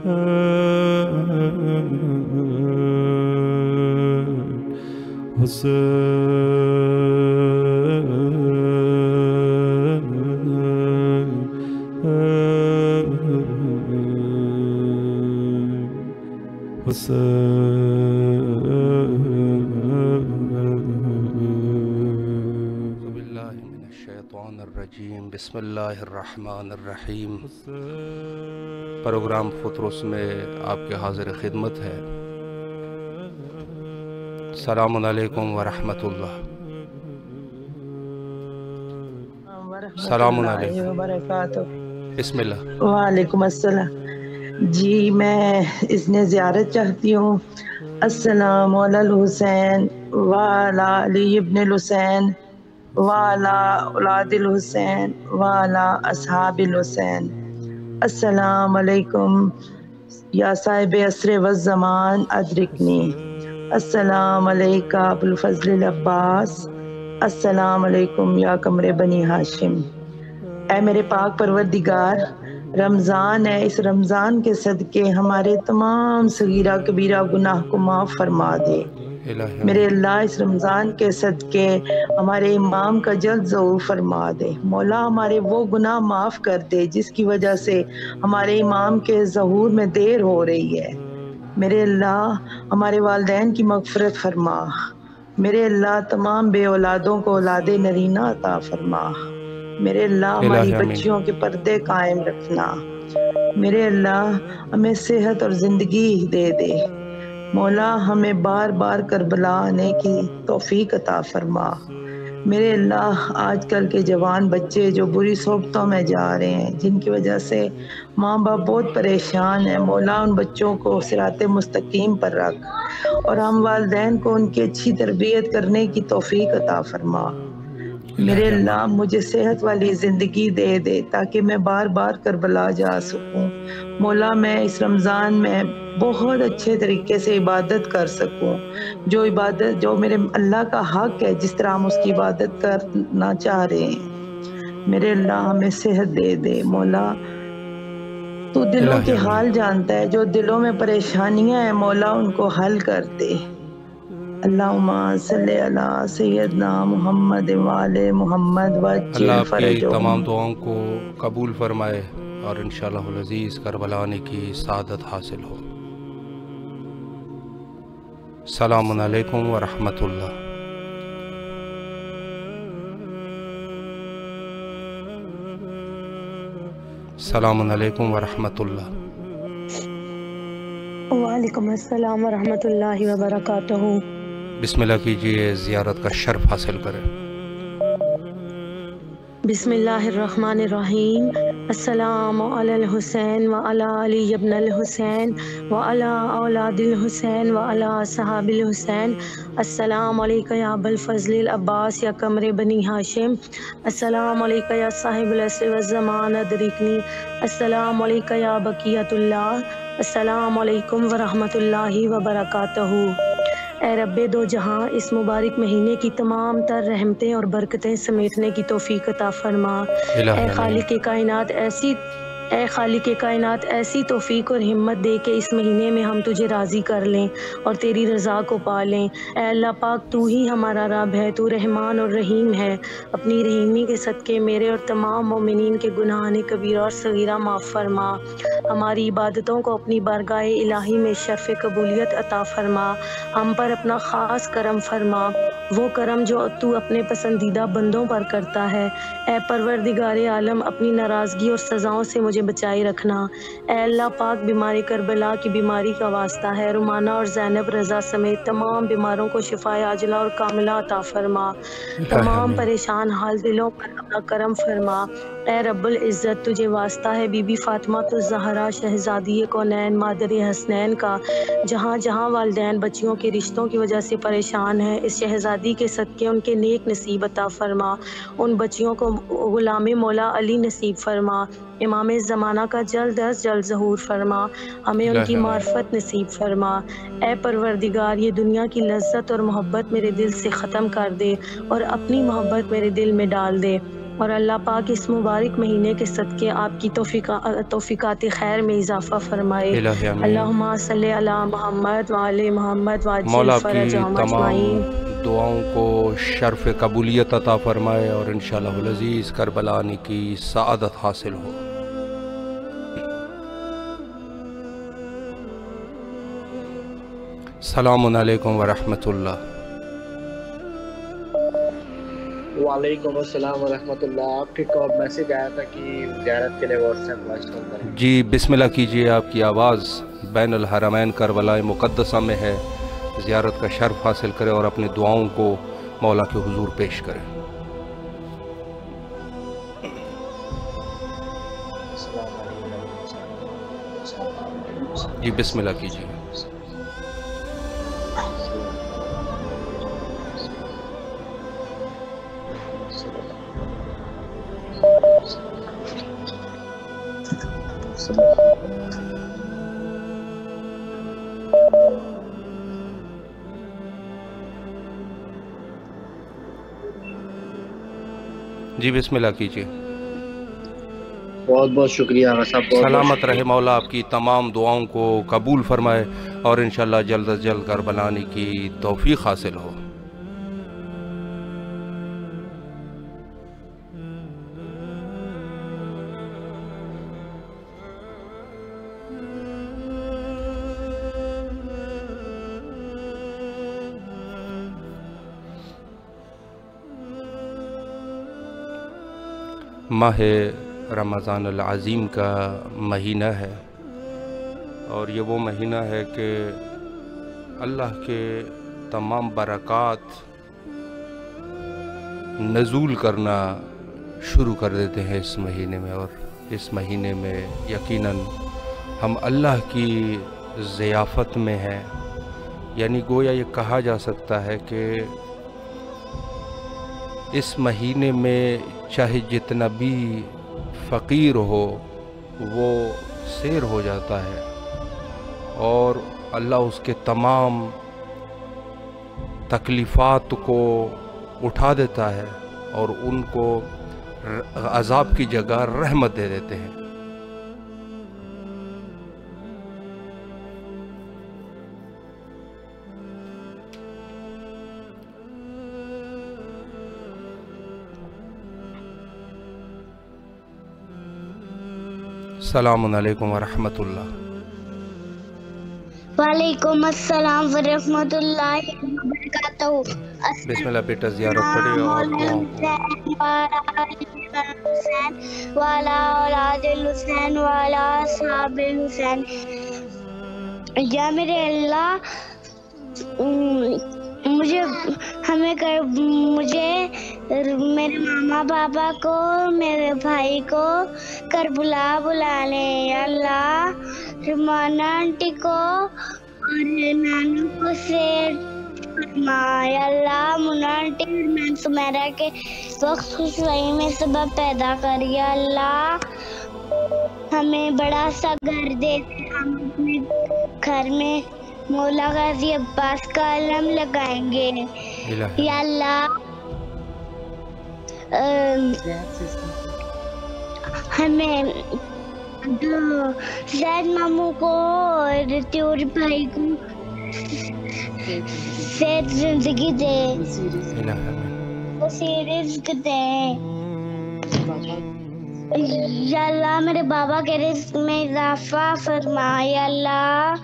بسم اللہ الرحمن الرحیم۔ پروگرام فطرس میں آپ کے حاضر خدمت ہے۔ السلام علیکم ورحمۃ اللہ۔ السلام علیکم وبرکاتہ۔ بسم اللہ۔ وعلیکم السلام۔ جی میں اذن زیارت چاہتی ہوں۔ السلام علی الحسین وعلی علی ابن الحسین وعلی اولاد الحسین وعلی اصحاب الحسین۔ السلام علیکم یا صاحب عصر والزمان ادرکنی۔ السلام علیکہ ابو الفضل العباس۔ السلام علیکم یا قمر بنی ہاشم۔ اے میرے پاک پروردگار، رمضان ہے، اس رمضان کے صدقے ہمارے تمام صغیرہ کبیرہ گناہ کو معاف فرما دے۔ میرے اللہ اس رمضان کے صدقے ہمارے امام کا جلد ظہور فرما دے۔ مولا ہمارے وہ گناہ معاف کر دے جس کی وجہ سے ہمارے امام کے ظہور میں دیر ہو رہی ہے۔ میرے اللہ ہمارے والدین کی مغفرت فرما۔ میرے اللہ تمام بے اولادوں کو اولاد نرینہ عطا فرما۔ میرے اللہ ہماری بچیوں کے پردے قائم رکھنا۔ میرے اللہ ہمیں صحت اور زندگی دے دے۔ مولا ہمیں بار بار کربلا آنے کی توفیق عطا فرما۔ میرے اللہ آج کل کے جوان بچے جو بری صحبتوں میں جا رہے ہیں، جن کی وجہ سے ماں باپ بہت پریشان ہیں، مولا ان بچوں کو صراط مستقیم پر رکھ اور ہم والدین کو ان کی اچھی تربیت کرنے کی توفیق عطا فرما۔ میرے اللہ مجھے صحت والی زندگی دے دے تاکہ میں بار بار کربلا جا سکوں۔ مولا میں اس رمضان میں بہت اچھے طریقے سے عبادت کر سکوں، جو میرے اللہ کا حق ہے، جس طرح ہم اس کی عبادت کرنا چاہ رہے ہیں۔ میرے اللہ ہمیں صحت دے دے۔ مولا تو دلوں کے حال جانتا ہے، جو دلوں میں پریشانیاں ہیں مولا ان کو حل کر دے۔ اللہم صلی علی سیدنا محمد وعلی محمد وعجل اللہ آپ کی فرجہم۔ تمام دعاؤں کو قبول فرمائے اور انشاءاللہ العزیز کربلا آنے کی سعادت حاصل ہو۔ السلام علیکم ورحمۃ اللہ۔ السلام علیکم ورحمۃ اللہ۔ وعلیکم السلام ورحمۃ اللہ وبرکاتہ۔ بسم اللہ کیجئے، زیارت کا شرف حاصل کریں۔ بسم اللہ الرحمن الرحیم۔ السلام علی الحسین وعلی علی ابن الحسین وعلی اولاد الحسین وعلی اصحاب الحسین۔ السلام علیکہ یا ابا الفضل العباس یا قمر بنی ہاشم۔ السلام علیکہ یا صاحب العصر والزمان ادرکنی۔ السلام علیکہ یا بقیۃ اللہ۔ السلام علیکم ورحمۃ اللہ وبرکاتہ۔ اے رب دو جہاں، اس مبارک مہینے کی تمام تر رحمتیں اور برکتیں سمیٹنے کی توفیق عطا فرما۔ اے خالق کائنات ایسی توفیق اور ہمت دے کہ اس مہینے میں ہم تجھے راضی کر لیں اور تیری رضا کو پا لیں۔ اے اللہ پاک، تو ہی ہمارا رب ہے، تو رحمان اور رحیم ہے۔ اپنی رحیمی کے صدقے میرے اور تمام مومنین کے گناہان کبیرہ اور صغیرہ معاف فرما۔ ہماری عبادتوں کو اپنی بارگاہ الہی میں شرف قبولیت عطا فرما۔ ہم پر اپنا خاص کرم فرما، وہ کرم جو تو اپنے پسندیدہ بندوں پر کرتا ہے۔ اے پروردگار عالم، اپنی ناراضگی اور سزاؤں سے مجھے بچائے رکھنا۔ اے اللہ پاک، بیماری کربلا کی بیماری کا واسطہ ہے، رومانہ اور زینب رضا سمیت تمام بیماروں کو شفائے عاجلہ اور کاملہ عطا فرما۔ تمام پریشان حال دلوں پر اپنا کرم فرما۔ اے رب العزت، تجھے واسطہ ہے بی بی فاطمہ الزہرا شہزادی کونین مادر حسنین کا، جہاں جہاں والدین بچیوں کے رشتوں کی وجہ سے پریشان ہیں، اس شہزادی کے صدقے ان کے نیک نصیب عطا فرما۔ ان بچیوں کو غلام مولا علی نصیب فرما۔ امام زمانہ کا جلد از جلد ظہور فرما، ہمیں ان کی معرفت نصیب فرما۔ اے پروردگار، یہ دنیا کی لذت اور محبت میرے دل سے ختم کر دے اور اپنی محبت میرے دل میں ڈال دے۔ اور اللہ پاک اس مبارک مہینے کے صدقے آپ کی توفیقات خیر میں اضافہ فرمائے۔ الہی آمین۔ اللہم صلی علی محمد وعلی محمد مولا وعجل آپ کی فرجہم تمام اجمعین۔ دعاؤں کو شرف قبولیت عطا فرمائے اور انشاءاللہ العزیز کربلا آنے کی سعادت حاصل ہو۔ السلام علیکم ورحمۃ اللہ۔ وعلیکم السلام ورحمۃ اللہ۔ آپ کے کو میسج آیا تھا کہ زیارت کے لیے واٹس ایپ وائس کال کریں۔ جی بسم اللہ کیجئے، آپ کی آواز بین الحرمین کربلا مقدسہ میں ہے، زیارت کا شرف حاصل کریں اور اپنی دعاؤں کو مولا کے حضور پیش کریں۔ جی بسم اللہ کیجئے۔ جی بسم اللہ کیجئے۔ بہت بہت شکریہ آغا صاحب، بہت سلامت رہے مولا، آپ کی تمام دعاؤں کو قبول فرمائے اور انشاءاللہ جلد از جلد کربلا آنے کی توفیق حاصل ہو۔ ماہ رمضان العظیم کا مہینہ ہے اور یہ وہ مہینہ ہے کہ اللہ کے تمام برکات نزول کرنا شروع کر دیتے ہیں اس مہینے میں، اور اس مہینے میں یقیناً ہم اللہ کی ضیافت میں ہیں، یعنی گویا یہ کہا جا سکتا ہے کہ اس مہینے میں چاہے جتنا بھی فقیر ہو وہ سیر ہو جاتا ہے اور اللہ اس کے تمام تکلیفات کو اٹھا دیتا ہے اور ان کو عذاب کی جگہ رحمت دے دیتے ہیں۔ السلام علیکم ورحمۃ اللہ۔ وعلیکم السلام ورحمۃ اللہ وبرکاتہ۔ بسم اللہ بیٹا زیارت پڑھے اور دعاؤں والا اولاد الحسین والا اصحاب الحسین۔ یا میرے اللہ مجھے میرے ماما پاپا کو، میرے بھائی کو کربلا بلا لیں یا اللہ، مانا آنٹی کو اور نانو کو سیٹ فرما یا اللہ، منا آنٹی اور میں سمیرا کے وقت خوشبائی میں سبب پیدا کر یا اللہ، ہمیں بڑا سا گھر دے دے، ہم اپنے گھر میں مولا غازی عباس کا علم لگائیں گے یا اللہ، ہمیں زید ماموں کو اور تیور بھائی کو صحت زندگی دے، وسیع رزق دے یا اللہ، میرے بابا کے رزق میں اضافہ فرما یا اللہ،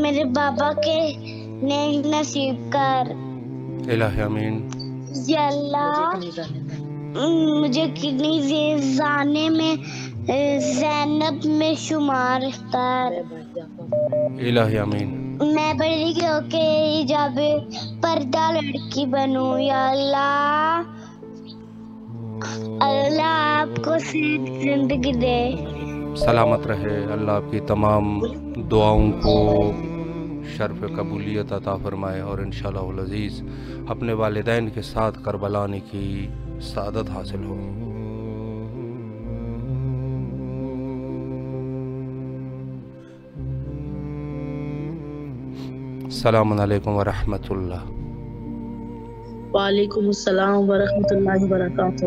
میرے بابا کے نیک نصیب کر الہی آمین۔ یا اللہ مجھے کنیز زانے میں زینب میں شمار کر الہی آمین۔ میں بڑی لکھی ہو کے حجاب پردہ لڑکی بنوں یا اللہ، اللہ آپ کو صحت زندگی دے، سلامت رہے، اللہ آپ کی تمام دعاؤں کو شرف قبولیت عطا فرمائے اور انشاءاللہ العزیز اپنے والدین کے ساتھ کربلا آنے کی سعادت حاصل ہو۔ السلام علیکم ورحمۃ اللہ۔ وعلیکم السلام ورحمۃ اللہ وبرکاتہ۔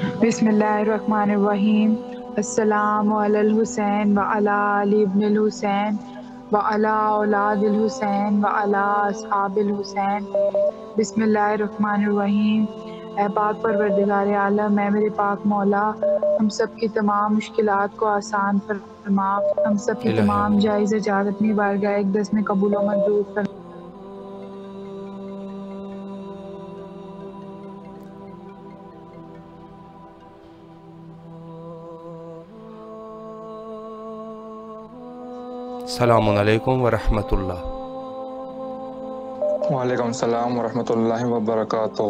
بسم اللہ الرحمن الرحیم. السلام علی الحسین وعلی علی ابن الحسین وعلی اولاد الحسین وعلی اصحاب الحسین. بسم اللہ الرحمن الرحیم. اے پاک پروردگار عالم، اے میرے پاک مولا، ہم سب کی تمام مشکلات کو آسان فرما، ہم سب کی تمام جائز حاجات اپنی بارگاہ اقدس میں قبول و منظور فرما. السلام علیکم ورحمۃ اللہ. وعلیکم السلام ورحمۃ اللہ وبرکاتہ.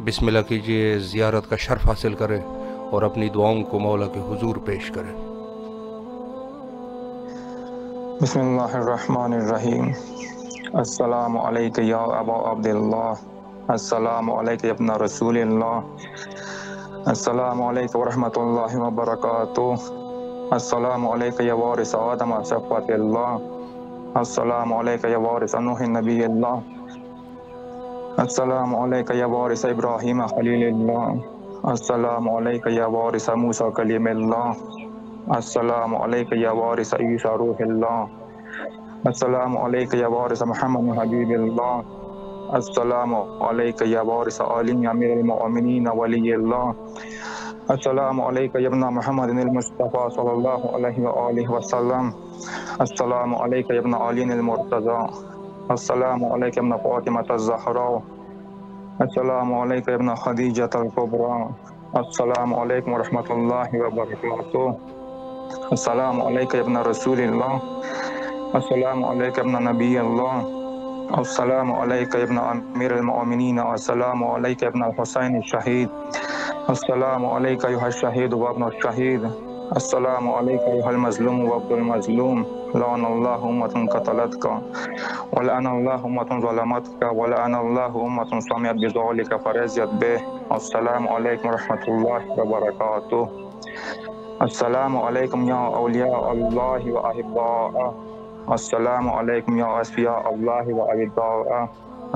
بسم اللہ کیجئے، زیارت کا شرف حاصل کریں اور اپنی دعاؤں کو مولا کے حضور پیش کریں. بسم اللہ الرحمن الرحیم. السلام علیک یا ابا عبداللہ، السلام علیک یا ابن رسول اللہ، السلام علیکم ورحمۃ اللہ وبرکاتہ. السلام علیک یا وارث آدم صفوت اللہ، السلام علیک یا وارث نوح نبی اللہ، السلام علیک یا وارث ابراہیم خلیل اللہ، السلام علیک یا وارث موسیٰ کلیم اللہ، السلام علیک یا وارث عیسیٰ روح اللہ، السلام علیک یا وارث محمد حبیب اللہ، السلام علیک یا وارث علی امیر المؤمنین ولی اللہ، السلام علیک یا ابن محمد المصطفیٰ صلی اللہ علیہ وآلہ وسلم، السلام علیک یا ابن علی المرتضی، السلام علیک یا ابن فاطمہ الزہراء، السلام علیک یا ابن خدیجہ الکبریٰ، السلام علیکم ورحمۃ اللہ وبرکاتہ. السلام علیک یا ابن رسول اللہ، السلام علیک یا ابن نبی اللہ، السلام علیک یا ابن امیر المؤمنین، السلام علیک یا ابن الحسین الشہید، السلام علیک ایھا الشہید وابن الشہید، السلام علیک ایھا المظلوم وعبد المظلوم، لعن اللہ امۃ قتلتک ولعن اللہ امۃ ظلمتک ولعن اللہ امۃ سمعت بذلک فرضیت بہ. السلام علیکم ورحمۃ اللہ وبرکاتہ. السلام علیکم یا اولیاء اللہ و احباء، السلام علیکم یا اصفیاء اللہ و اعداء،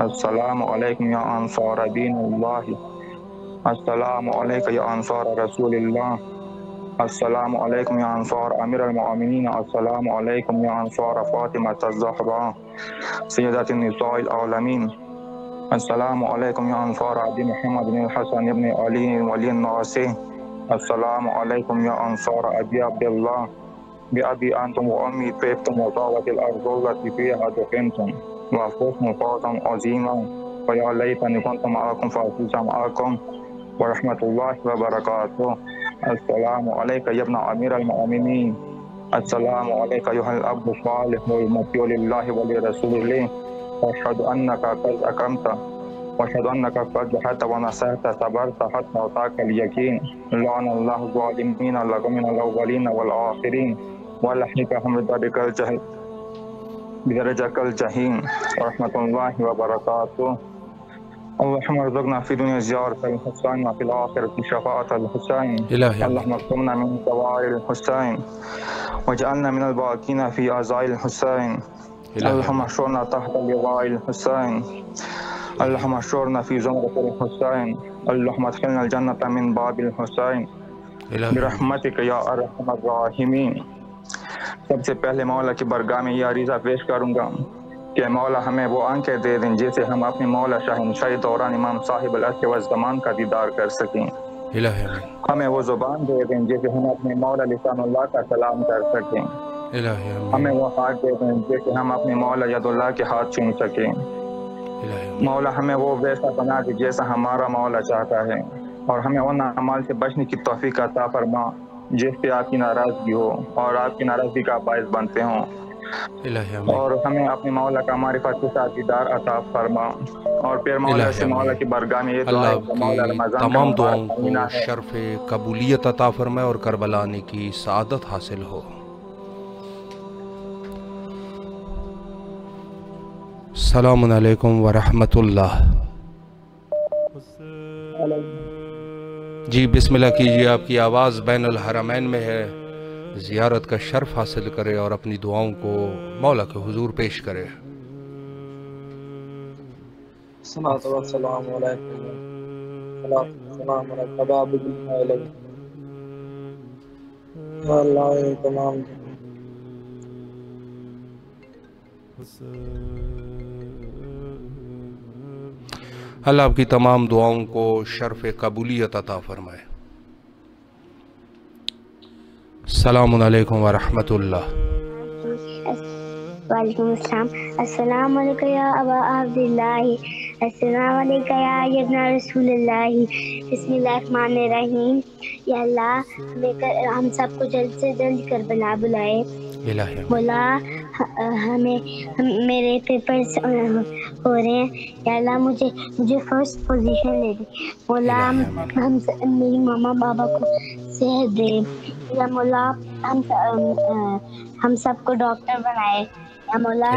السلام علیکم یا انصار دین اللہ، السلام علیکم یا انصار رسول اللہ، السلام علیکم یا انصار امیر المؤمنین، السلام علیکم یا انصار فاطمہ الزہراء سیدۃ النساء العالمین، السلام علیکم یا انصار عبد محمد بن الحسن بن علی ولی الناصر، السلام علیکم یا انصار ابی عبداللہ بأبی انتم وأمی طبتم وطابت الأرض التي فيها دفنتم وفزتم فوزا عظیما ویا لیتنی کنت معکم فأفوز معکم ورحمۃ اللہ وبرکاتہ. السلام علیک یا ابن امیر المؤمنین، السلام علیک ایھا العبد الصالح المطیع للہ ولرسولہ، واشہد انک قد اقمت واشہد انک قد جہدت ونصحت صبرت حتی اتاک الیقین، لعن اللہ الظالمین لک من الاولین والآخرین ولحقہم بدرجۃ الجحیم ورحمۃ اللہ وبرکاتہ. اللهم ارزقنا في الدنيا زيارة الحسين وفي الآخرة شفاعة الحسين، اللهم اكرمنا من زوائر الحسين واجعلنا من الباقين في عزاء الحسين، اللهم احشرنا تحت لواء الحسين، اللهم احشرنا في زمرة الحسين، اللهم ادخلنا الجنة من باب الحسين برحمتك یا ارحم الراحمین. سب سے پہلے مولا کی بارگاہ میں یہ عریضہ پیش کروں گا کہ مولا ہمیں وہ آنکھیں دے دیں جسے ہم اپنے مولا شہنشاہ دوران امام صاحب العصر والزمان کا دیدار کر سکیں. ہمیں وہ زبان دے دیں جسے ہم اپنے مولا لسان اللہ کا سلام کر سکیں. ہمیں وہ ہاتھ دے دیں جسے ہم اپنے مولا ید اللہ کے ہاتھ چوم سکیں. مولا ہمیں وہ ویسا بنا دے جیسا ہمارا مولا چاہتا ہے، اور ہمیں ان اعمال سے بچنے کی توفیق عطا فرما جس سے آپ کی ناراضگی ہو اور آپ کی ناراضگی کا باعث بنتے ہوں، اور ہمیں اپنے مولا کا معرفت کے ساتھ دیدار عطا فرما. اور پھر مولا سے مولا کی بارگاہ میں یہ دعا ہے کہ مولا رمضان تمام دعاؤں کو شرف قبولیت عطا فرمائے اور کربلا آنے کی سعادت حاصل ہو. السلام علیکم ورحمۃ اللہ. جی بسم اللہ کیجیے، آپ کی آواز بین الحرمین میں ہے. زیارت کا شرف حاصل کرے اور اپنی دعاؤں کو مولا کے حضور پیش کرے. السلام علیکم والسلام علی الحباب بالله والله تمام. اللہ آپ کی تمام دعاؤں کو شرف قبولیت عطا فرمائے. السلام علیکم ورحمۃ اللہ. وعلیکم السلام. السلام علیکم یا ابا عبداللہ. السلام علیکم یا ابن رسول اللہ. بسم اللہ الرحمن الرحیم. یا اللہ ہم سب کو جلد سے جلد کربلا بلائے. مولا ہمیں میرے پیپرز ہو رہے ہیں. یا اللہ مجھے فرسٹ پوزیشن لے دے. مولا میری ماما بابا کو صحت دے. یا مولا ہم سب کو ڈاکٹر بنائے. یا مولا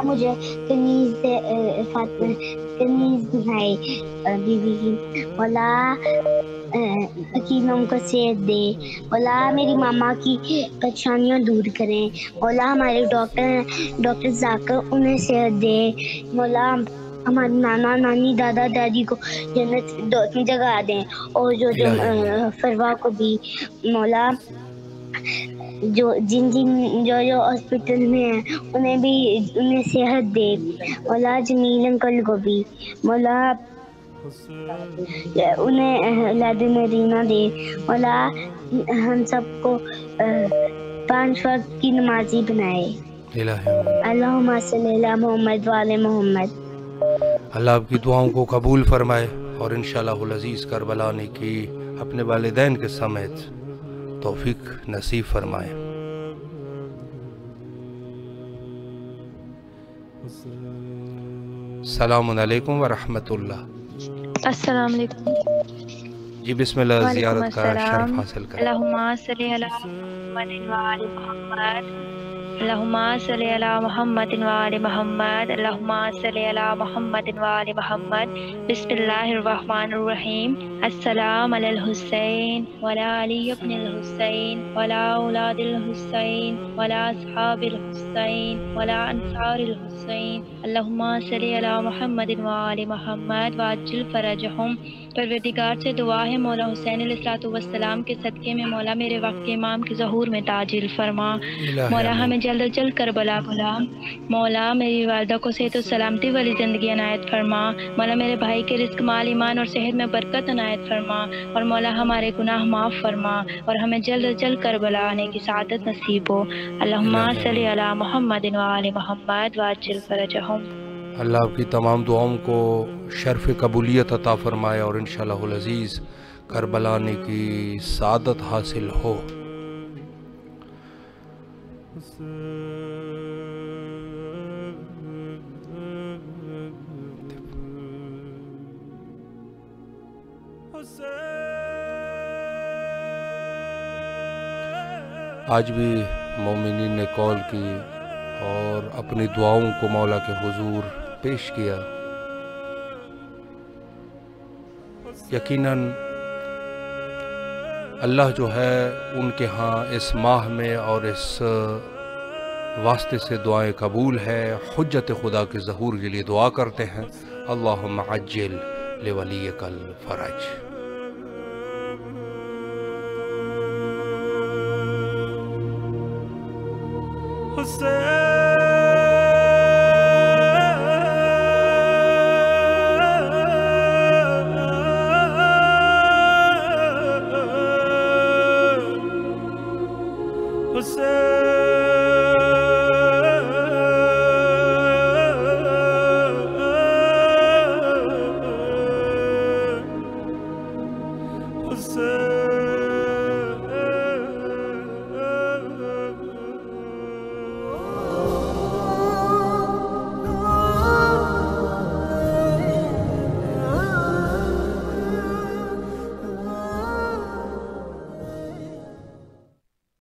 مجھے کنیز بنائے بیوی کی. مولا حکیموں کو صحت دے. مولا میری ماما کی پریشانیاں دور کریں. مولا ہمارے ڈاکٹر ذاکر انہیں صحت دے. مولا ہمارے نانا نانی دادا دادی کو جنت میں جگہ دیں. اور جو فروا کو بھی مولا جو ہاسپٹل میں ہیں انہیں صحت دے. مولا جمیل انکل کو بھی مولا انہیں اولاد مدینہ دے. مولا ہم سب کو 5 وقت کی نمازی بنائے. اللہم صلی علی محمد وعلی محمد. اللہ آپ کی دعاؤں کو قبول فرمائے اور انشاءاللہ العزیز کربلا آنے کی اپنے والدین کے سمیت توفیق نصیب فرمائے. السلام علیکم ورحمۃ اللہ. السلام علیکم. جی بسم اللہ زیارت کا شرف حاصل کریں. اللہم صلی علی محمد وعلی محمد. اللہم صلی علی محمد وعلی محمد. اللہم صلی علی محمد وعلی محمد. بسم اللہ الرحمن الرحیم. السلام علی الحسین وعلی علی ابن الحسین وعلی اولاد الحسین وعلی اصحاب الحسین وعلی انصار الحسین. اللہم صلی علی محمد وعلی محمد وعجل فرجہم. پروردگار سے دعا ہے مولا حسین علیہ السلام کے صدقے میں مولا میرے وقت کے امام کے ظہور میں تعجیل فرما. مولا ہمیں جلد از جلد کربلا بلا. مولا میری والدہ کو صحت و سلامتی والی زندگی عنایت فرما. مولا میرے بھائی کے رزق مال ایمان اور صحت میں برکت عنایت فرما. اور مولا ہمارے گناہ معاف فرما اور ہمیں جلد از جلد کربلا آنے کی سعادت نصیب ہو. اللہم صلی علی محمد وعلی محمد وعجل فرجہم. اللہ آپ کی تمام دعاؤں کو شرف قبولیت عطا فرمائے اور انشاءاللہ العزیز کربلا آنے کی سعادت حاصل ہو. آج بھی مومنین نے کال کی اور اپنی دعاؤں کو مولا کے حضور پیش کیا. یقیناً اللہ جو ہے ان کے ہاں اس ماہ میں اور اس واسطے سے دعائیں قبول ہے. حجت خدا کے ظہور کے لیے دعا کرتے ہیں. اللہم عجل لولیک الفرج. Hussein